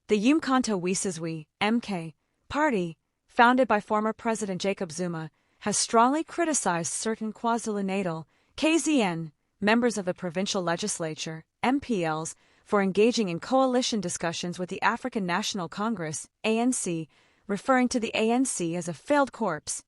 The Umkhonto we Sizwe (MK) party, founded by former President Jacob Zuma, has strongly criticized certain KwaZulu-Natal (KZN) members of the provincial legislature (MPLs) for engaging in coalition discussions with the African National Congress (ANC), referring to the ANC as a failed corpse.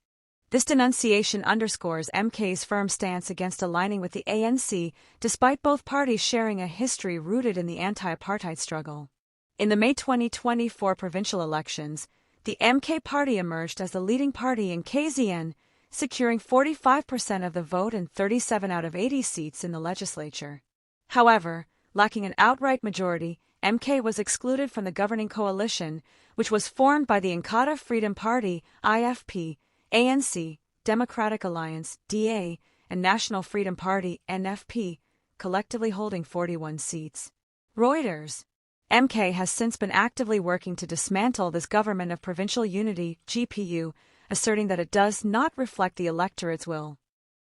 This denunciation underscores MK's firm stance against aligning with the ANC, despite both parties sharing a history rooted in the anti-apartheid struggle. In the May 2024 provincial elections, the MK party emerged as the leading party in KZN, securing 45% of the vote and 37 out of 80 seats in the legislature. However, lacking an outright majority, MK was excluded from the governing coalition, which was formed by the Inkatha Freedom Party (IFP), ANC, Democratic Alliance (DA), and National Freedom Party (NFP), collectively holding 41 seats. Reuters. MK has since been actively working to dismantle this Government of Provincial Unity (GPU), asserting that it does not reflect the electorate's will.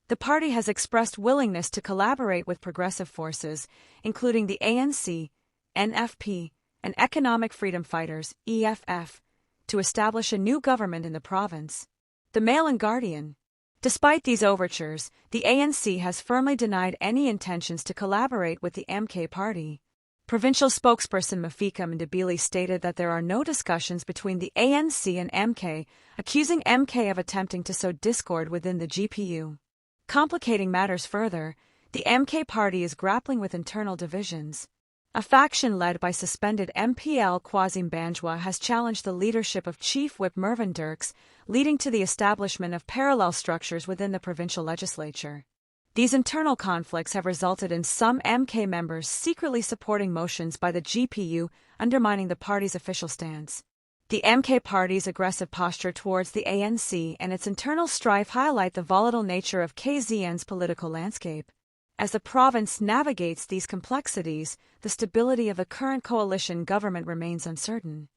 The party has expressed willingness to collaborate with progressive forces, including the ANC, NFP, and Economic Freedom Fighters (EFF), to establish a new government in the province. The Mail and Guardian. Despite these overtures, the ANC has firmly denied any intentions to collaborate with the MK party. Provincial spokesperson Mafika Mndabili stated that there are no discussions between the ANC and MK, accusing MK of attempting to sow discord within the GPU. Complicating matters further, the MK party is grappling with internal divisions. A faction led by suspended MPL Kwazim Banjwa has challenged the leadership of Chief Whip Mervyn Dirks, leading to the establishment of parallel structures within the provincial legislature. These internal conflicts have resulted in some MK members secretly supporting motions by the GPU, undermining the party's official stance. The MK party's aggressive posture towards the ANC and its internal strife highlight the volatile nature of KZN's political landscape. As the province navigates these complexities, the stability of the current coalition government remains uncertain.